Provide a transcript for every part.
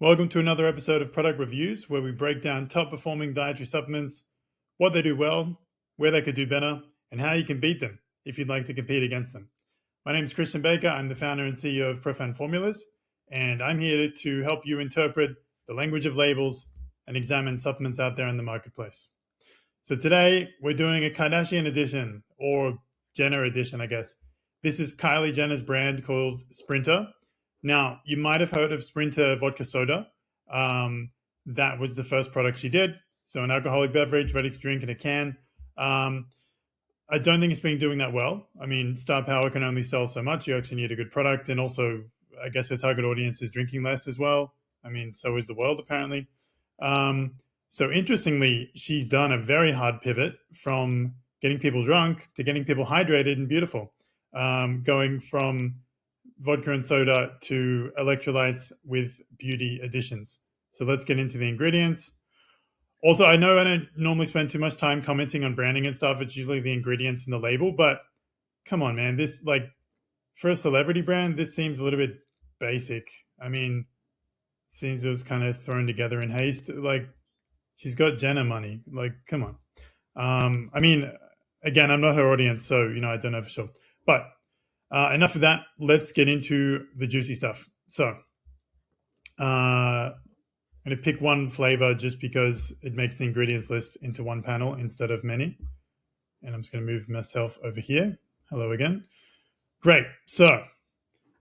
Welcome to another episode of Product Reviews, where we break down top performing dietary supplements, what they do well, where they could do better, and how you can beat them if you'd like to compete against them. My name is Christian Baker. I'm the founder and CEO of Profound Formulas, and I'm here to help you interpret the language of labels and examine supplements out there in the marketplace. So today we're doing a Kardashian edition, or Jenner edition, I guess. This is Kylie Jenner's brand called Sprinter. Now, you might have heard of Sprinter Vodka Soda. That was the first product she did. So an alcoholic beverage, ready to drink in a can. I don't think it's been doing that well. I mean, Star Power can only sell so much. You actually need a good product. And also, I guess her target audience is drinking less as well. I mean, so is the world, apparently. So interestingly, she's done a very hard pivot from getting people drunk to getting people hydrated and beautiful, going from vodka and soda to electrolytes with beauty additions. So let's get into the ingredients. Also, I know I don't normally spend too much time commenting on branding and stuff. It's usually the ingredients and the label, but come on, man. This, like, for a celebrity brand, this seems a little bit basic. I mean, seems it was kind of thrown together in haste. Like, she's got Jenner money. Like, come on. I mean, again, I'm not her audience, so, I don't know for sure. But enough of that. Let's get into the juicy stuff. So I'm going to pick one flavor just because it makes the ingredients list into one panel instead of many. And I'm just going to move myself over here. Hello again. Great. So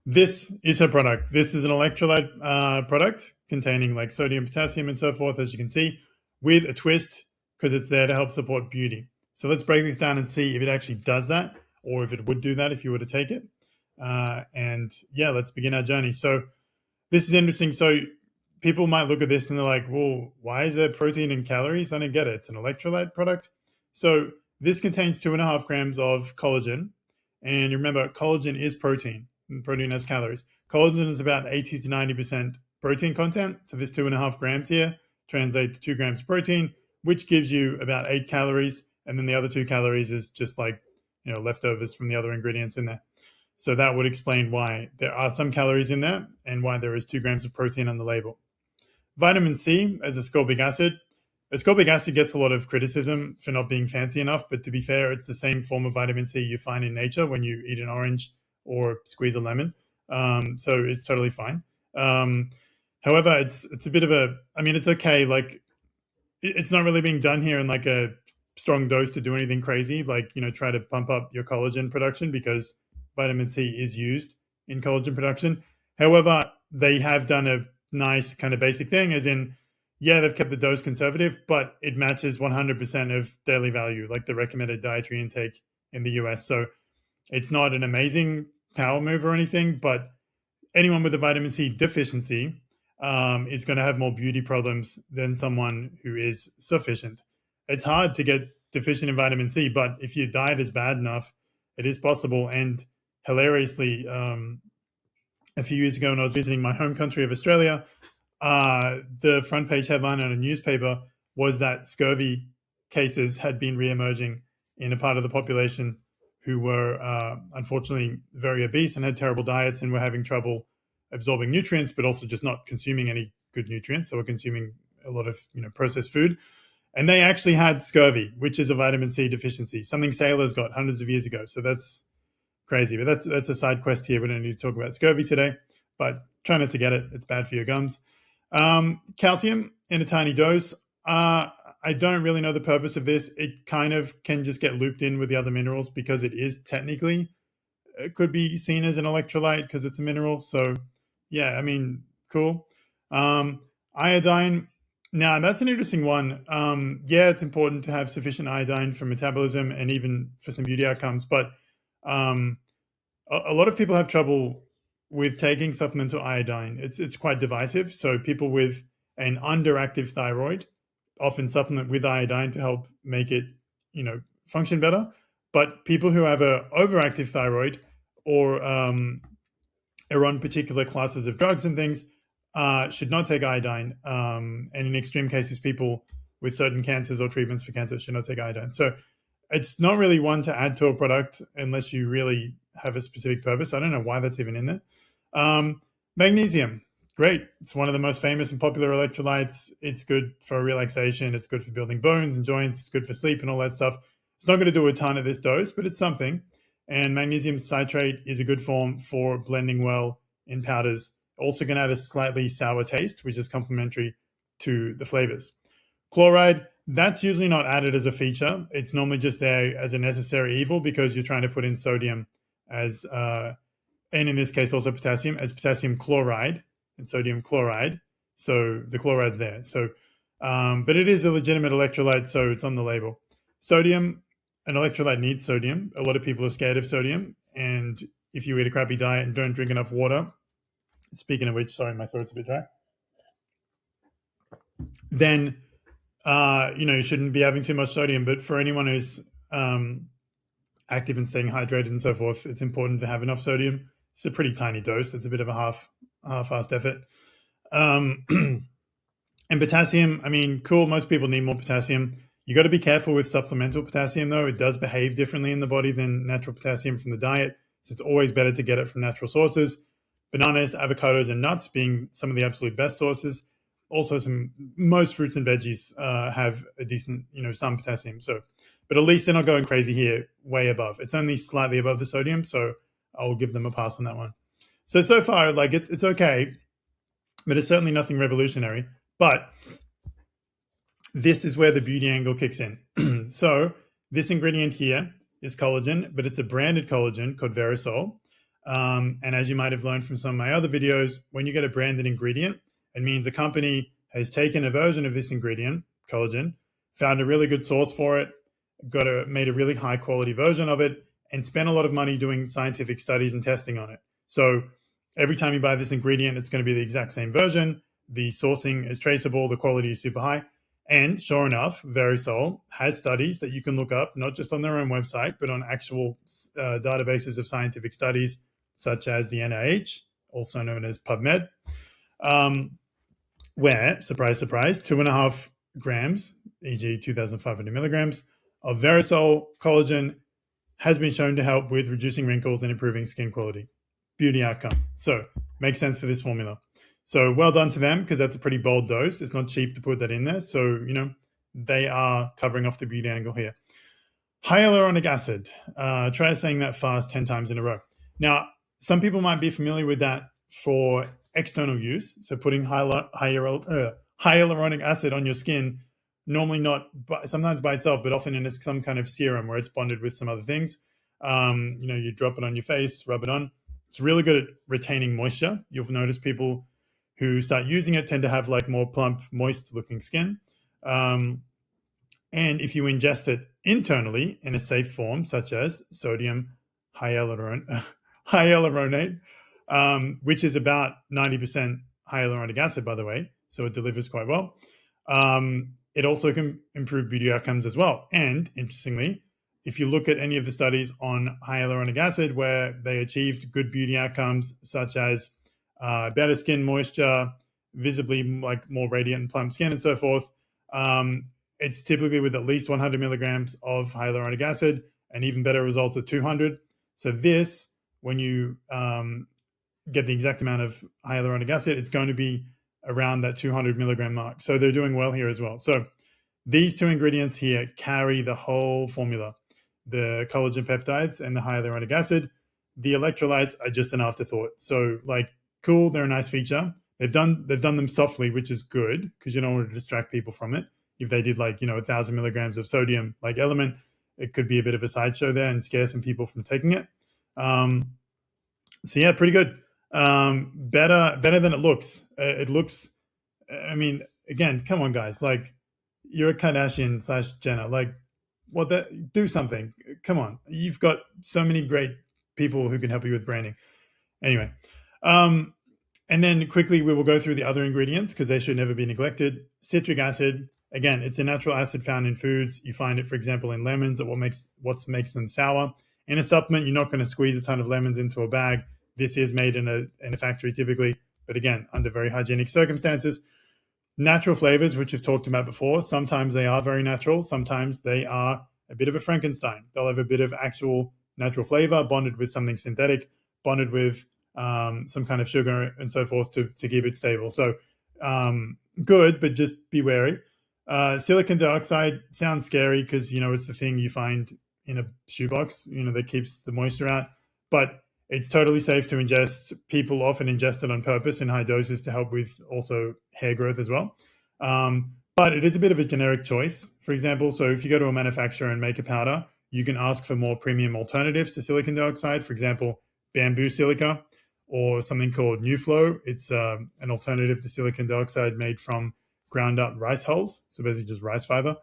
this is her product. This is an electrolyte product containing like sodium, potassium, and so forth, as you can see, with a twist because it's there to help support beauty. So let's break this down and see if it actually does that, or if it would do that if you were to take it. And yeah, let's begin our journey. So this is interesting. So people might look at this and they're like, well, why is there protein and calories? I don't get it. It's an electrolyte product. So this contains 2.5 grams of collagen. And remember, collagen is protein, and protein has calories. Collagen is about 80 to 90% protein content. So this 2.5 grams here translates to 2 grams of protein, which gives you about 8 calories. And then the other 2 calories is just like, leftovers from the other ingredients in there. So that would explain why there are some calories in there and why there is 2 grams of protein on the label. Vitamin C as ascorbic acid. Ascorbic acid gets a lot of criticism for not being fancy enough, but to be fair, it's the same form of vitamin C you find in nature when you eat an orange or squeeze a lemon. So it's totally fine. However, it's a bit of it's okay. Like, it's not really being done here in like a strong dose to do anything crazy, like, try to pump up your collagen production, because vitamin C is used in collagen production. However, they have done a nice kind of basic thing, as in, yeah, they've kept the dose conservative, but it matches 100% of daily value, like the recommended dietary intake in the US. So it's not an amazing power move or anything, but anyone with a vitamin C deficiency is going to have more beauty problems than someone who is sufficient. It's hard to get deficient in vitamin C, but if your diet is bad enough, it is possible. And hilariously, a few years ago when I was visiting my home country of Australia, the front page headline on a newspaper was that scurvy cases had been re-emerging in a part of the population who were unfortunately very obese and had terrible diets and were having trouble absorbing nutrients, but also just not consuming any good nutrients. So we're consuming a lot of processed food. And they actually had scurvy, which is a vitamin C deficiency, something sailors got hundreds of years ago. So that's crazy. But that's a side quest here. We don't need to talk about scurvy today, but try not to get it. It's bad for your gums. Calcium in a tiny dose. I don't really know the purpose of this. It kind of can just get looped in with the other minerals because it is technically, it could be seen as an electrolyte because it's a mineral. So yeah, I mean, cool. Iodine. Now, that's an interesting one. Yeah, it's important to have sufficient iodine for metabolism and even for some beauty outcomes. But a lot of people have trouble with taking supplemental iodine. It's quite divisive. So people with an underactive thyroid often supplement with iodine to help make it, function better. But people who have an overactive thyroid or are on particular classes of drugs and things should not take iodine. And in extreme cases, people with certain cancers or treatments for cancer should not take iodine. So it's not really one to add to a product unless you really have a specific purpose. I don't know why that's even in there. Magnesium. great. It's one of the most famous and popular electrolytes. It's good for relaxation. It's good for building bones and joints. It's good for sleep and all that stuff. It's not going to do a ton at this dose, but it's something. And magnesium citrate is a good form for blending well in powders. Also going to add a slightly sour taste, which is complementary to the flavors. Chloride, that's usually not added as a feature. It's normally just there as a necessary evil because you're trying to put in sodium as, and in this case also potassium, as potassium chloride and sodium chloride. So the chloride's there. So, but it is a legitimate electrolyte, so it's on the label. Sodium, an electrolyte needs sodium. A lot of people are scared of sodium. And if you eat a crappy diet and don't drink enough water, speaking of which, sorry, my throat's a bit dry, then you shouldn't be having too much sodium. But for anyone who's active and staying hydrated and so forth, it's important to have enough sodium. It's a pretty tiny dose. It's a bit of a half-assed effort. And potassium, I mean, cool. Most people need more potassium. You got to be careful with supplemental potassium, though. It does behave differently in the body than natural potassium from the diet. So it's always better to get it from natural sources. Bananas, avocados, and nuts being some of the absolute best sources. Also, most fruits and veggies have a decent, some potassium. So, but at least they're not going crazy here, way above. It's only slightly above the sodium, so I'll give them a pass on that one. So far, like it's okay, but it's certainly nothing revolutionary. But this is where the beauty angle kicks in. So this ingredient here is collagen, but it's a branded collagen called Verisol. And as you might have learned from some of my other videos, when you get a branded ingredient, it means a company has taken a version of this ingredient, collagen, found a really good source for it, made a really high quality version of it, and spent a lot of money doing scientific studies and testing on it. So every time you buy this ingredient, it's going to be the exact same version. The sourcing is traceable. The quality is super high. And sure enough, Verisol has studies that you can look up, not just on their own website, but on actual databases of scientific studies, such as the NIH, also known as PubMed, where, surprise, surprise, 2.5 grams, e.g. 2,500 milligrams, of Verisol collagen has been shown to help with reducing wrinkles and improving skin quality. Beauty outcome. So makes sense for this formula. So well done to them, because that's a pretty bold dose. It's not cheap to put that in there. So, they are covering off the beauty angle here. Hyaluronic acid. Try saying that fast 10 times in a row. Now, some people might be familiar with that for external use. So putting hyaluronic acid on your skin, normally not, sometimes by itself, but often in some kind of serum where it's bonded with some other things. You drop it on your face, rub it on. It's really good at retaining moisture. You'll notice people who start using it tend to have like more plump, moist looking skin. And if you ingest it internally in a safe form, such as sodium hyaluronate, which is about 90% hyaluronic acid, by the way, so it delivers quite well. It also can improve beauty outcomes as well. And interestingly, if you look at any of the studies on hyaluronic acid where they achieved good beauty outcomes, such as better skin moisture, visibly like more radiant and plump skin and so forth, it's typically with at least 100 milligrams of hyaluronic acid, and even better results at 200. So this, when you get the exact amount of hyaluronic acid, it's going to be around that 200 milligram mark. So they're doing well here as well. So these two ingredients here carry the whole formula, the collagen peptides and the hyaluronic acid. The electrolytes are just an afterthought. So like, cool, they're a nice feature. They've done them softly, which is good because you don't want to distract people from it. If they did 1,000 milligrams of sodium like element, it could be a bit of a sideshow there and scare some people from taking it. So yeah, pretty good. Better than it looks. It looks, I mean, again, come on guys, you're a Kardashian / Jenner, do something. Come on. You've got so many great people who can help you with branding. Anyway, and then quickly we will go through the other ingredients because they should never be neglected. Citric acid, again, it's a natural acid found in foods. You find it, for example, in lemons, or what makes them sour. In a supplement, you're not going to squeeze a ton of lemons into a bag. This is made in a factory typically, but again, under very hygienic circumstances. Natural flavors, which we've talked about before, sometimes they are very natural. Sometimes they are a bit of a Frankenstein. They'll have a bit of actual natural flavor bonded with something synthetic, bonded with some kind of sugar and so forth to keep it stable. So good, but just be wary. Silicon dioxide sounds scary because, it's the thing you find in a shoebox, that keeps the moisture out. But it's totally safe to ingest. People often ingest it on purpose in high doses to help with also hair growth as well. But it is a bit of a generic choice, for example. So if you go to a manufacturer and make a powder, you can ask for more premium alternatives to silicon dioxide, for example, bamboo silica or something called NuFlow. It's an alternative to silicon dioxide made from ground up rice hulls, so basically just rice fiber.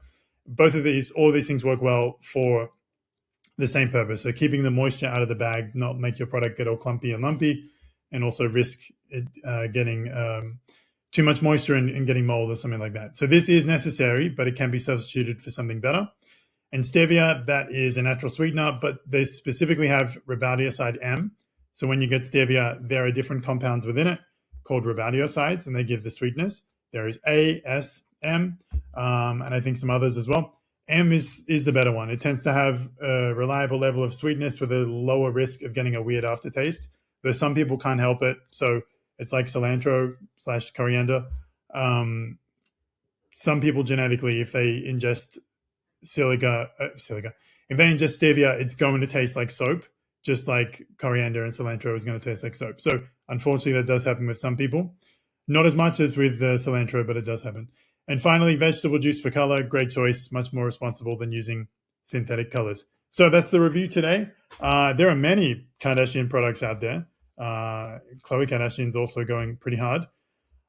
All of these things work well for the same purpose. So keeping the moisture out of the bag, not make your product get all clumpy and lumpy, and also risk it getting too much moisture and getting mold or something like that. So this is necessary, but it can be substituted for something better. And stevia, that is a natural sweetener, but they specifically have rebaudioside M. So when you get stevia, there are different compounds within it called rebaudiosides, and they give the sweetness. There is A, S, M, and I think some others as well. M is the better one. It tends to have a reliable level of sweetness with a lower risk of getting a weird aftertaste, though some people can't help it. So it's like cilantro / coriander. Some people genetically, if they ingest if they ingest stevia, it's going to taste like soap, just like coriander and cilantro is going to taste like soap. So unfortunately, that does happen with some people. Not as much as with cilantro, but it does happen. And finally, vegetable juice for color, great choice, much more responsible than using synthetic colors. So that's the review today. There are many Kardashian products out there. Khloe Kardashian's also going pretty hard.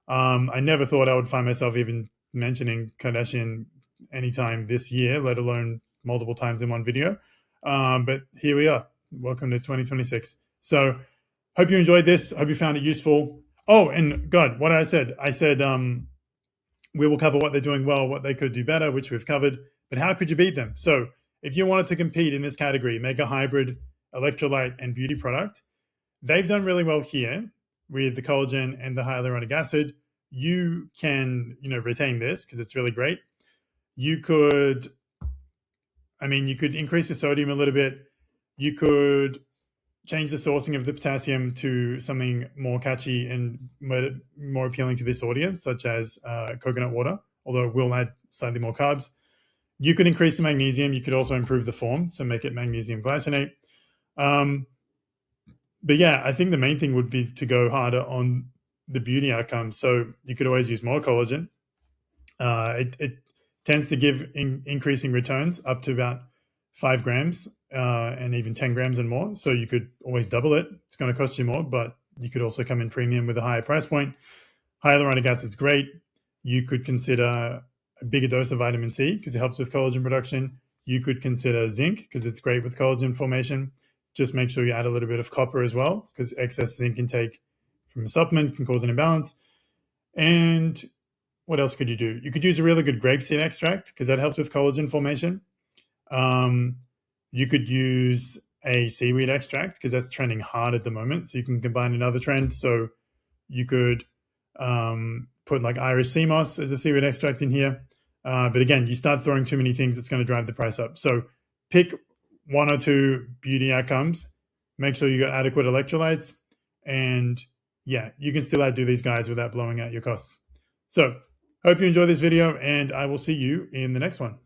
I never thought I would find myself even mentioning Kardashian anytime this year, let alone multiple times in one video. But here we are. Welcome to 2026. So hope you enjoyed this. Hope you found it useful. Oh, and God, what I said we will cover what they're doing well, what they could do better, which we've covered, but how could you beat them? So if you wanted to compete in this category, make a hybrid electrolyte and beauty product, they've done really well here with the collagen and the hyaluronic acid. You can, retain this because it's really great. You could increase the sodium a little bit. You could change the sourcing of the potassium to something more catchy and more appealing to this audience, such as coconut water, although it will add slightly more carbs. You could increase the magnesium. You could also improve the form, so make it magnesium glycinate. But yeah, I think the main thing would be to go harder on the beauty outcomes. So you could always use more collagen. It tends to give increasing returns up to about 5 grams and even 10 grams and more. So you could always double it. It's going to cost you more, but you could also come in premium with a higher price point. Hyaluronic acid's great. You could consider a bigger dose of vitamin C because it helps with collagen production. You could consider zinc because it's great with collagen formation. Just make sure you add a little bit of copper as well because excess zinc intake from a supplement can cause an imbalance. And what else could you do? You could use a really good grapeseed extract because that helps with collagen formation. You could use a seaweed extract because that's trending hard at the moment. So you can combine another trend. So you could put like Irish sea moss as a seaweed extract in here. But again, you start throwing too many things, it's going to drive the price up. So pick 1 or 2 beauty outcomes. Make sure you got adequate electrolytes. And yeah, you can still outdo these guys without blowing out your costs. So hope you enjoy this video, and I will see you in the next one.